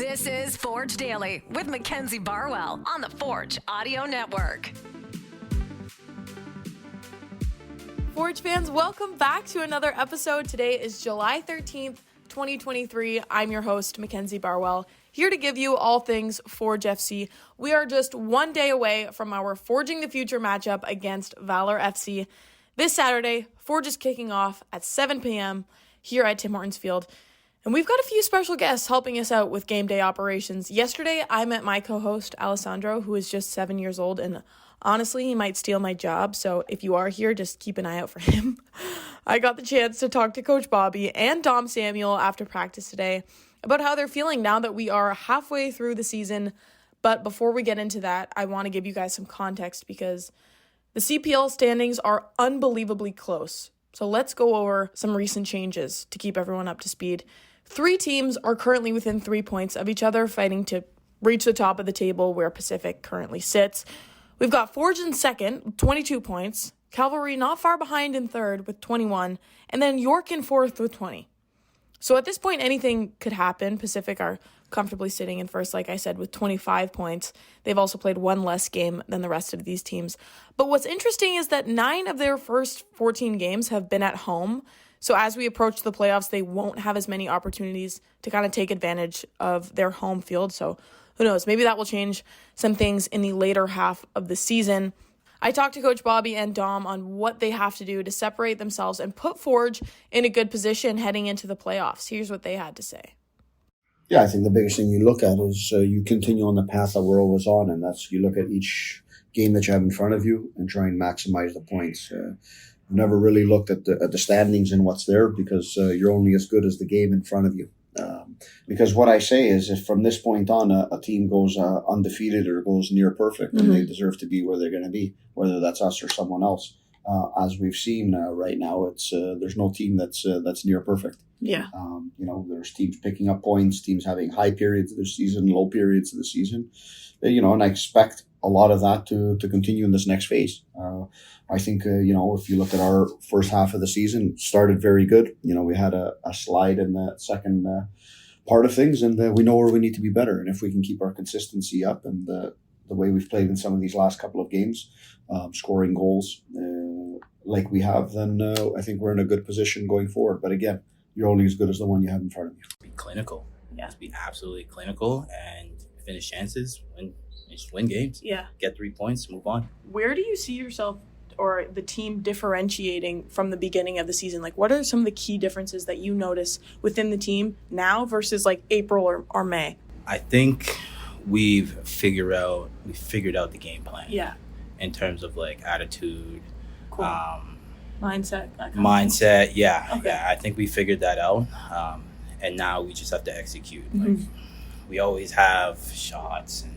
This is Forge Daily with Mackenzie Barwell on the Forge Audio Network. Forge fans, welcome back to another episode. Today is July 13th, 2023. I'm your host, Mackenzie Barwell, here to give you all things Forge FC. We are just one day away from our Forging the Future matchup against Valor FC. This Saturday, Forge is kicking off at 7 p.m. here at Tim Hortons Field. And we've got a few special guests helping us out with game day operations. Yesterday, I met my co-host, Alessandro, who is just 7 years old, and honestly, he might steal my job, so if you are here, just keep an eye out for him. I got the chance to talk to Coach Bobby and Dom Samuel after practice today about how they're feeling now that we are halfway through the season. But before we get into that, I want to give you guys some context because the CPL standings are unbelievably close. So let's go over some recent changes to keep everyone up to speed. 3 teams are currently within 3 points of each other, fighting to reach the top of the table where Pacific currently sits. We've got Forge in second with 22 points, Cavalry not far behind in third with 21, and then York in fourth with 20. So at this point, anything could happen. Pacific are comfortably sitting in first, like I said, with 25 points. They've also played one less game than the rest of these teams. But what's interesting is that 9 of their first 14 games have been at home. So as we approach the playoffs, they won't have as many opportunities to kind of take advantage of their home field. So who knows? Maybe that will change some things in the later half of the season. I talked to Coach Bobby and Dom on what they have to do to separate themselves and put Forge in a good position heading into the playoffs. Here's what they had to say. Yeah, I think the biggest thing you look at is you continue on the path that we're always on, and that's you look at each game that you have in front of you and try and maximize the points. I've never really looked at the standings and what's there because you're only as good as the game in front of you. Because what I say is if from this point on a team goes undefeated or goes near perfect, then they deserve to be where they're going to be, whether that's us or someone else. As we've seen right now, it's there's no team that's near perfect. Yeah. There's teams picking up points, teams having high periods of the season, low periods of the season. And I expect a lot of that to continue in this next phase. I think, if you look at our first half of the season, it started very good. We had a slide in the second part of things, and we know where we need to be better. And if we can keep our consistency up and the way we've played in some of these last couple of games, scoring goals like we have, then I think we're in a good position going forward. But again, you're only as good as the one you have in front of you. Be clinical. Yeah. Just be absolutely clinical and finish chances, win games. Yeah. Get 3 points, move on. Where do you see yourself or the team differentiating from the beginning of the season? Like, what are some of the key differences that you notice within the team now versus like April or May? I think we've figured out the game plan. Yeah. In terms of like attitude, Cool. Mindset. That kind of mindset. thing. Yeah. Okay. Yeah. I think we figured that out. And now we just have to execute. Mm-hmm. Like we always have shots and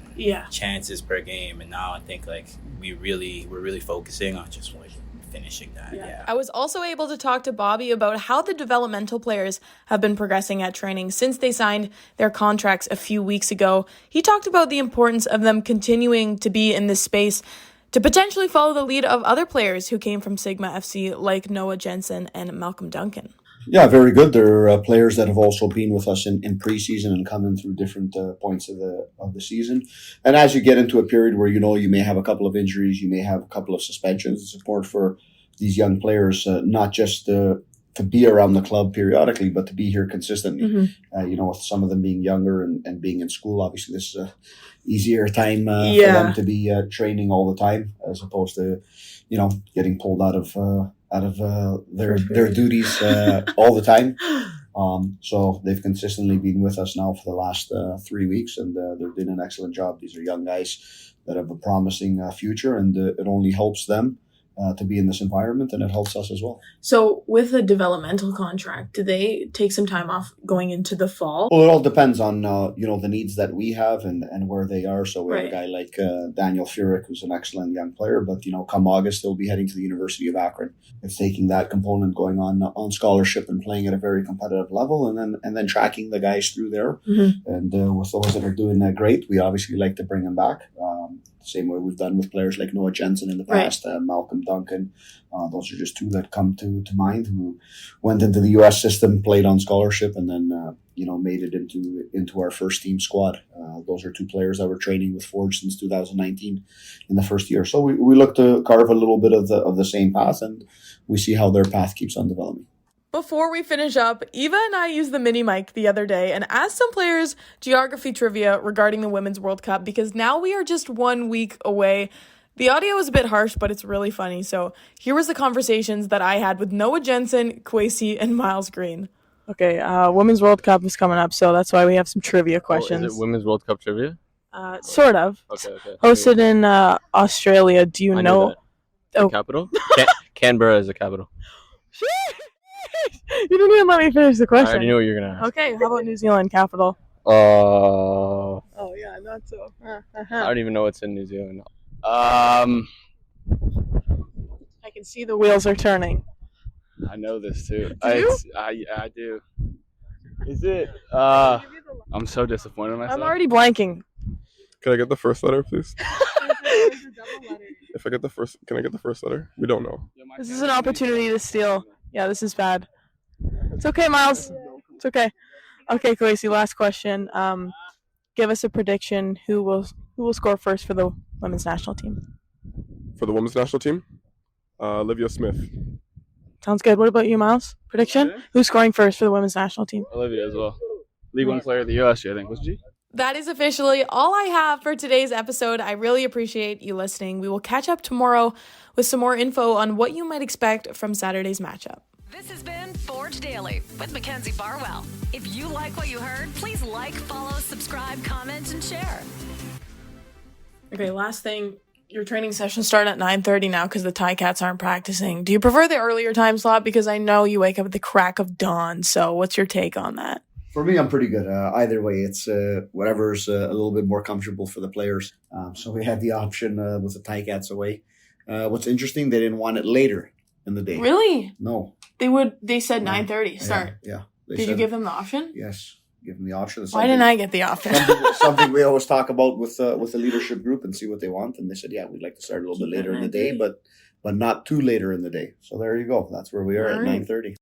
chances per game, and now I think like we're really focusing on just like finishing that. Yeah. I was also able to talk to Bobby about how the developmental players have been progressing at training since they signed their contracts a few weeks ago. He talked about the importance of them continuing to be in this space to potentially follow the lead of other players who came from Sigma FC like Noah Jensen and Malcolm Duncan. Yeah, very good. There are players that have also been with us in preseason and come in through different points of the season. And as you get into a period where you may have a couple of injuries, you may have a couple of suspensions, it's important for these young players not just to be around the club periodically, but to be here consistently. With some of them being younger and being in school, obviously this is a easier time for them to be training all the time as opposed to getting pulled out of their duties all the time. So they've consistently been with us now for the last 3 weeks, and they're doing an excellent job. These are young guys that have a promising future, and it only helps them to be in this environment, and it helps us as well. So with a developmental contract, do they take some time off going into the fall? Well, it all depends on the needs that we have and where they are. So we have a guy like Daniel Furyk, who's an excellent young player, but come August he'll be heading to the University of Akron. It's taking that component, going on scholarship and playing at a very competitive level, and then tracking the guys through there. And with those that are doing that great, we obviously like to bring them back. the same way we've done with players like Noah Jensen in the past, Malcolm Duncan. Those are just two that come to mind who went into the U.S. system, played on scholarship, and then made it into our first team squad. Those are two players that were training with Forge since 2019 in the first year. So we look to carve a little bit of the same path, and we see how their path keeps on developing. Before we finish up, Eva and I used the mini mic the other day and asked some players geography trivia regarding the Women's World Cup because now we are just 1 week away. The audio was a bit harsh, but it's really funny. So here was the conversations that I had with Noah Jensen, Kwasi, and Miles Green. Okay, Women's World Cup is coming up, so that's why we have some trivia questions. Is it Women's World Cup trivia? Sort of. Okay. Hosted in Australia. Do you know? The capital? Canberra is the capital. You didn't even let me finish the question. I already knew what you were going to ask. Okay, how about New Zealand capital? Oh, yeah, not so. I don't even know what's in New Zealand. I can see the wheels are turning. I know this too. Do you? I do. Is it? I'm so disappointed in myself. I'm already blanking. Can I get the first letter, please? If I get the first, can I get the first letter? We don't know. This is an opportunity to steal. Yeah, this is bad. It's okay, Miles. It's okay. Okay, Kwasi, last question. Give us a prediction. Who will score first for the women's national team? For the women's national team, Olivia Smith. Sounds good. What about you, Miles? Prediction? Who's scoring first for the women's national team? Olivia as well. League One player of the U.S. I think. Was she? That is officially all I have for today's episode. I really appreciate you listening. We will catch up tomorrow with some more info on what you might expect from Saturday's matchup. This has been Forge Daily with Mackenzie Barwell. If you like what you heard, please like, follow, subscribe, comment, and share. Okay, last thing. Your training sessions start at 9:30 now because the Ticats aren't practicing. Do you prefer the earlier time slot? Because I know you wake up at the crack of dawn. So what's your take on that? For me, I'm pretty good. Either way, it's whatever's a little bit more comfortable for the players. So we had the option with the Ticats away. What's interesting, they didn't want it later in the day. Really? No. They said 9:30 start. Yeah. Did you give them the option? Yes. Give them the option. Why didn't I get the option? something we always talk about with the leadership group and see what they want. And they said, yeah, we'd like to start a little bit later in the day, but not too later in the day. So there you go. That's where we are at 9:30.